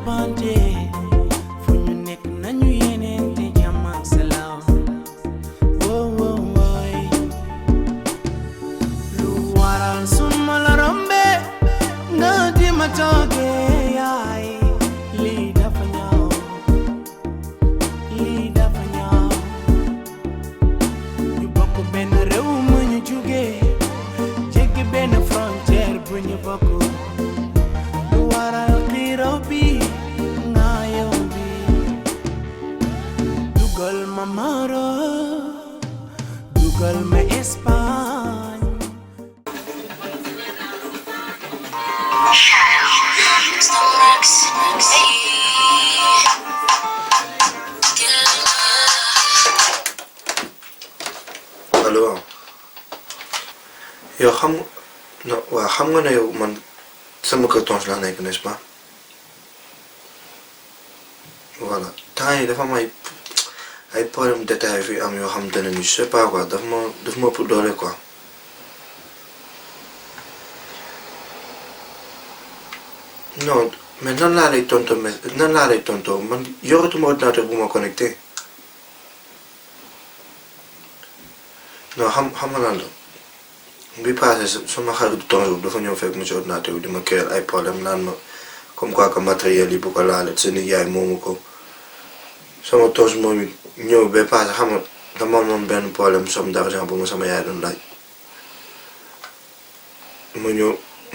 soppante fu ñu nekk nañu yeneente jàmm ak salaam woy lu waral suma la rombe nga di ma toogee yaay lii dafa ñaaw ñu bokk benn réew mu ñu jugee jéggi benn frontière bu ñu bokk lu waral xiiroo bi nga yow bi dugal ma Maroc dugal ma Espagne allo yow xam nga ne yow man sama kër Tonge laa nekk n'est-ce pas voilà temps yi dafa am ay problème détail fi am yoo xamante ne ni je sais pas quoi daf ma ëpp doole quoi non mais nan laa lay tontoo man yoratuma ordinateur bu ma connecté non xam nga lan la bi passé sama xarit Tonge dafa ñëw fekk ma ci ordinateur bi di ma créer ay problème naan ma comme quoi que matériel yi bu ko laalee seen yaay moomu ko sama Tonge moom it ñëw ba passé xam nga dama moom benn problème somme d'argent bu ma sama yaay doon laaj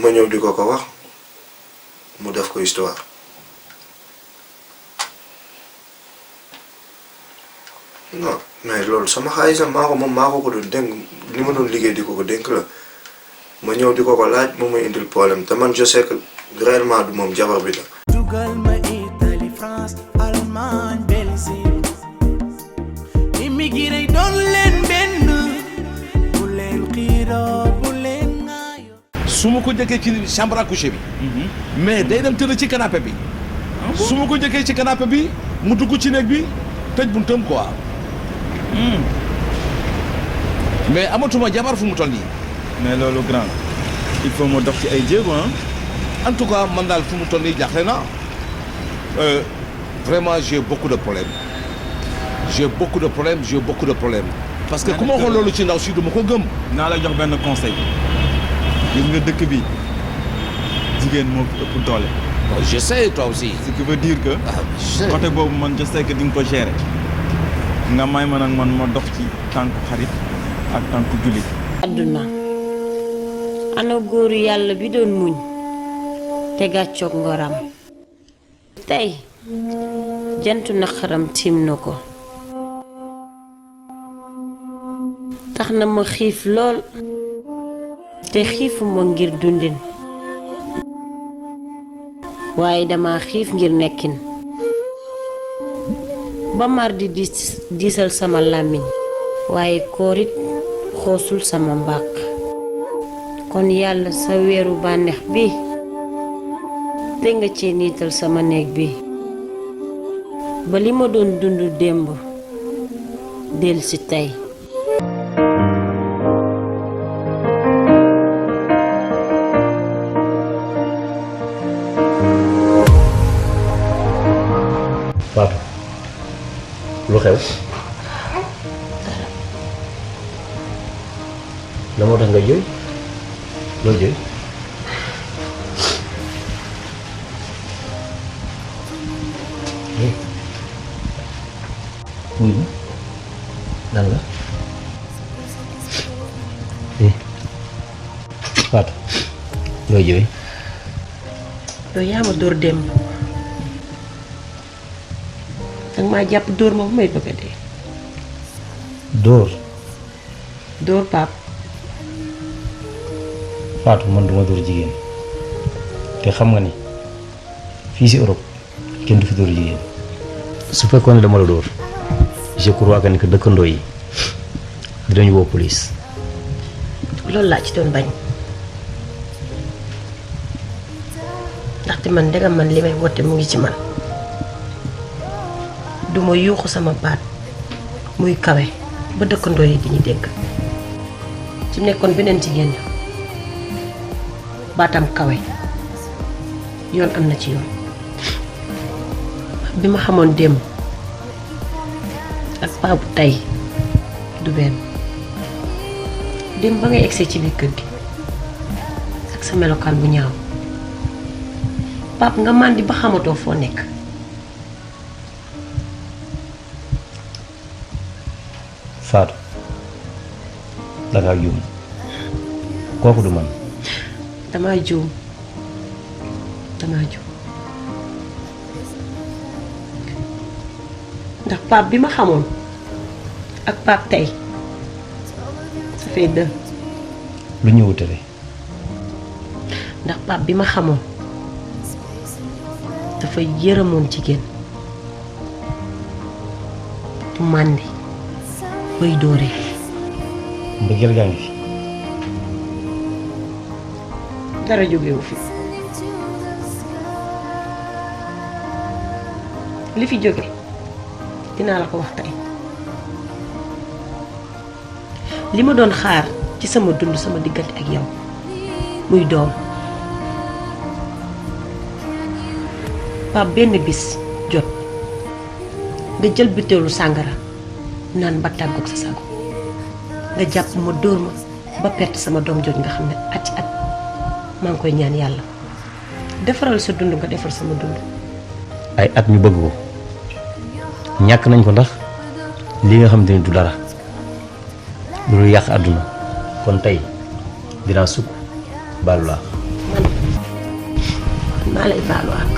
ma ñëw di ko wax mu def ko histoire non mais loolu sama xaalis maa ko doon dénk li ma doon liggéey di ko dénk la ma ñëw di ko laaj moom may indil problème te man je sais que réellement du moom jabar bi la. dugal ma Italie France Allemagne Belgique immigré doon leen benn bu leen xiiroo bu leen ŋaayoo. su ma ko njëkkee ci chambre à coucher bi. mais day dem tëdd ci canapé bi. su ma ko njëkkee ci canapé bi mu dugg ci néeg bi tëj buntam quoi. mais amatuma jabar fu mu toll nii. mais loolu grand il faut ma dox ci ay jéego en tout cas man daal fu mu toll nii jaaxle naa vraiment j'ai beaucoup de problèmes parce que ku ma waxoon loolu ci ndaw si du ma ko gëm. naa la jox benn conseil gis nga dëkk bi jigéen moo fi ëpp doole. je sais toi aussi. ce qui veut dire que. côté boobu man je sais que di nga ko gérer. nga may ma nag man ma dox ci tànku xarit ak tànku jullit. àdduna ana góoru yàlla bi doon muñ te gàccoog ngoram tey jantu naqaram tiim na ko tax na ma xiif lool te xiifuma ngir dundin waaye dama xiif ngir nekkin ba mar di diisal sama làmmiñ waaye koorit xoosul sama mbàq kon yàlla sa weeru bànneex bi te nga ci niital sama néeg bi ba li ma doon dund démb del si tey Fatou lu xew la moo tax nga jooy loo jooy wuy ma lan la Fatou loo jooy yow yaa ma dóor démb danga maa jàpp dóor ma bu may bëgg a dee dóor Pape Fatou man duma dóor jigéen te xam nga ni fii si Europe kenn du fi dóor jigéen su fekkoon ne dama la dóor je crois que ni que dëkkandoo yi dinañu woo police. loolu laa ci doon bañ ndaxte man ndegam man li may woote mu ngi ci man duma yuuxu sama baat muy kawe ba dëkkandoo yi di ñu dégg su nekkoon beneen jigéen baatam kawe yoon am na ci yoon bi ma xamoon démb ak paa bu tey du benn démb ba ngay egsee ci biir kër gi ak sa melokaan bu ñaaw pap nga màndi ba xamatoo foo nekk Fatou dangaa juum kooku du man. damaa juum ndax pap bi ma xamoon ak pap tey ça fait deux. lu ñu wutale. ndax pap bi ma xamoon dafa yërëmoon jigéen màndi bay doore. mbëggeel gaa ngi fi. dara jógewu fi li fi jóge dinaa la ko wax tey li ma doon xaar ci sama dund sama diggante ak yow muy doom pap benn bis jot nga jël butéelu sàngara naan ba tàggoog sa sago nga jàpp ma dóor ma ba perte sama doom jot nga xam ne ati at maa ngi koy ñaan yàlla defaral sa dund nga defal sama dund. ay at ñu bëgg ko ñàkk nañ ko ndax li nga xamante ni du dara loolu yàq àdduna kon tey dinaa sukk baalu laa. man maa lay baalu ak.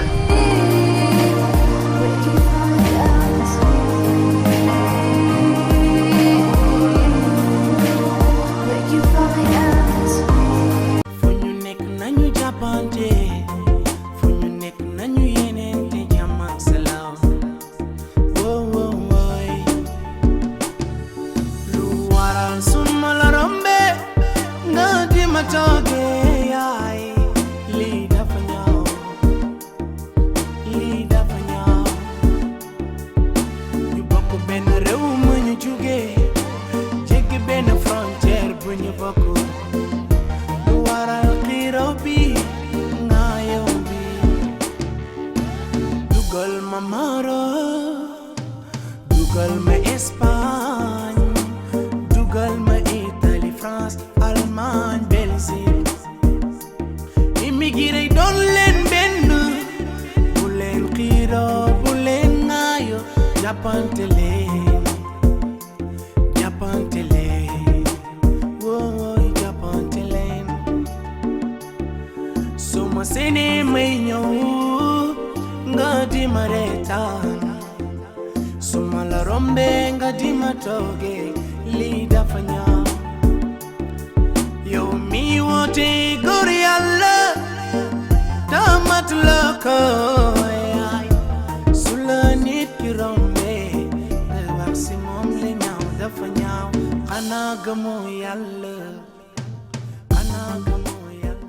dugal ma Espagne dugal ma Italie France Allemagne Belgique immigré doon leen benn bu leen xiiroo bu leen ŋaayoo jàppante leen wooy jàppante leen su ma seenee may ñëw nga di ma reetaan suma la rombe nga di ma tooge lii dafa ñaaw yow mi woote góor yàlla tamat la ko yaay su la nit ki rombe nga wax si moom li ñaaw dafa ñaaw xanaa gëmoo yàlla xanaa gëmoo yàlla.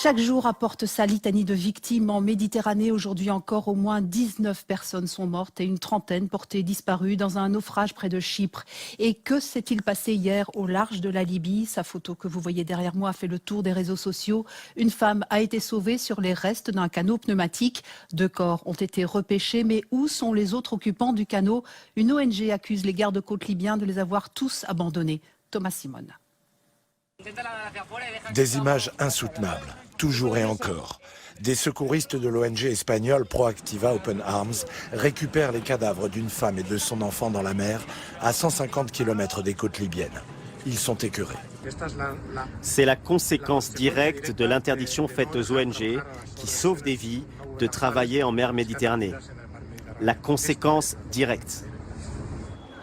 Chaque jour apporte sa litanie de victimes en Méditerranée. Aujourd'hui encore, au moins 19 personnes sont mortes et une trentaine portées disparues dans un naufrage près de Chypre. Et que s'est-il passé hier au large de la Libye? Sa photo que vous voyez derrière moi a fait le tour des réseaux sociaux. Une femme a été sauvée sur les restes d'un canot pneumatique. 2 corps ont été repêchés, mais où sont les autres occupants du canot? Une ONG accuse les gardes-côtes libyens de les avoir tous abandonnés. Thomas Simon. Des images insoutenables, toujours et encore. Des secouristes de l'ONG espagnole Proactiva Open Arms récupèrent les cadavres d'une femme et de son enfant dans la mer à 150 km des côtes libyennes. Ils sont écœurés. C'est la conséquence directe de l'interdiction faite aux ONG qui sauvent des vies de travailler en mer Méditerranée. La conséquence directe.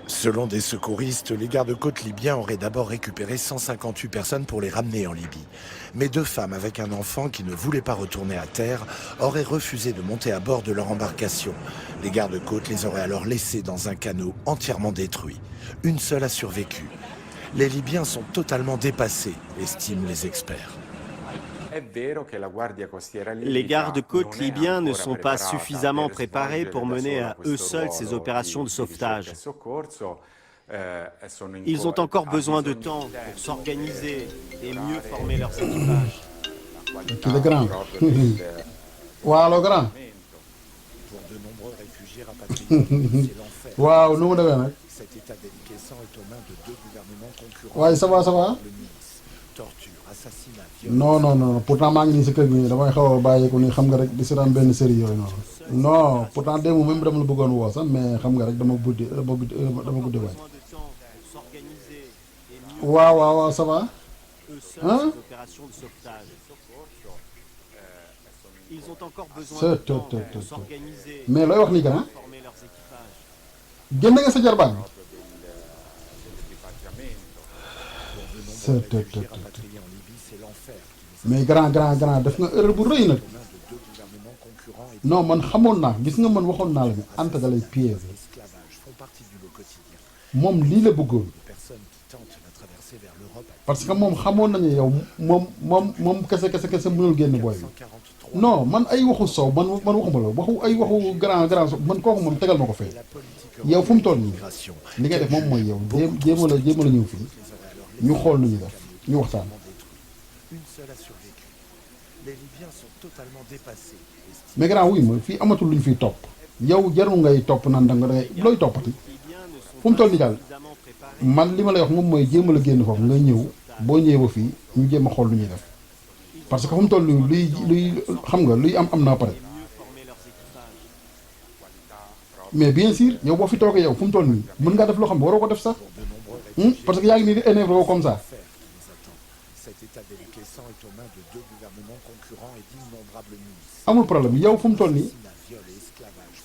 Selon des secouristes, les gardes-côtes libyens auraient d'abord récupéré 158 personnes pour les ramener en Libye. Mais 2 femmes avec un enfant qui ne voulaient pas retourner à terre auraient refusé de monter à bord de leur embarcation. Les gardes-côtes les auraient alors laissés dans un canot entièrement détruit. Une seule a survécu. Les Libyens sont totalement dépassés, estiment les experts. Les gardes-côtes libyens ne sont pas suffisamment préparés pour mener à eux seuls ces opérations de sauvetage. Ils ont encore besoin de temps pour s'organiser et mieux former leurs équipages. Pour de waaw nu mu demee nag. Cet état déliquescent est aux mains de deux gouvernements concurrents. waaye ça va ça va. Torture, assassinat, non pourtant maa ngi nii sa kër gi damay xaw a bàyyeeku nii xam nga rek di seetaan benn série yooyu noonu. non pourtant démb même dama la bëggoon woo sax mais xam nga rek dama guddi waay. waaw ça va. Hein? Ils ont encore besoin de temps pour s'organiser, mais looy wax nii gannaaw former leurs équipages. génn nga sa jarbaan bi. mais grand def nga erreur bu rëy nag. non man xamoon naa gis nga man waxoon naa la ne Anta da lay piéger moom lii la bëggoon parce que moom xamoon nañu yow moom kese mënul génn booy bi. non man ay waxu sow man waxuma la waxu grand man kooku moom tegal ma ko fee yow fu mu toll nii li ngay def moom mooy yow jéem a la ñëw fii ñu xool nu ñu def ñu waxtaan. mais grand wuy ma fii amatul lu ñu fiy topp yow jarul ngay topp naan da ngay looy toppati fu mu toll nii daal man li ma lay wax moom mooy jéem a la génn foofu nga ñëw boo ñëwee ba fii ñu jéem a xool lu ñuy def. parce que fu mu toll nii luy xam nga luy am na pare mais bien sûr yow boo fi toogee yow fu mu toll nii mën ngaa def loo xam ne waroo ko def sax parce que yaa ngi nii di énervé woo comme ça. amul problème yow fu mu toll nii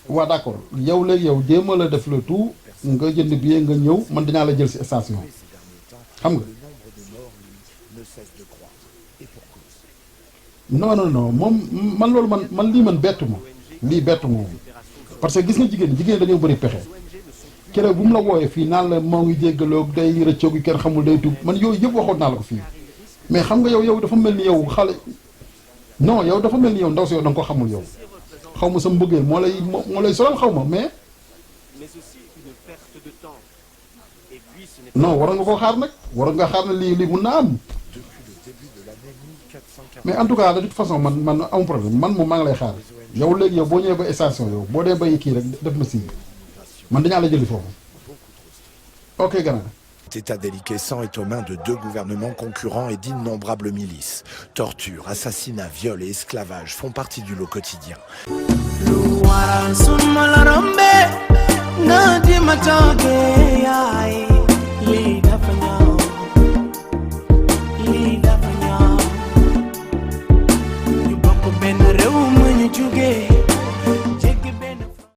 waaw d'accord yow léegi yow jéem a la def le tout nga jënd billet nga ñëw man dinaa la jël ci station xam nga. non moom man loolu man lii man bettu ma lii bettu ma moom parce que gis nga jigéen dañoo bëri pexe keroog bu mu la wooyee fii naan la moo ngi jéggaloog day rëccoog kenn xamul day tub man yooyu yëpp waxoon naa la ko fii mais xam nga yow dafa mel ni yow xale non yow dafa mel ni yow ndaw si yow da nga ko xamul yow xaw ma sa mbëggeel moo lay solal xaw ma mais non war nga koo xaar nag war nga xaar ne lii mun naa am. mais en tout cas de toute façon man amul problème man moom maa ngi lay xaar yow léegi yow boo ñëwee ba station yow boo dee bay kii rek def ma signe man dañaa la jëli foofu ok grand. Cet état déliquescent est aux mains de deux gouvernements concurrents et d'innombrables milices. Torture, assassinat, viol et esclavage font partie du lot quotidien. Lu waral suma la rombe nga di ma toogee yaay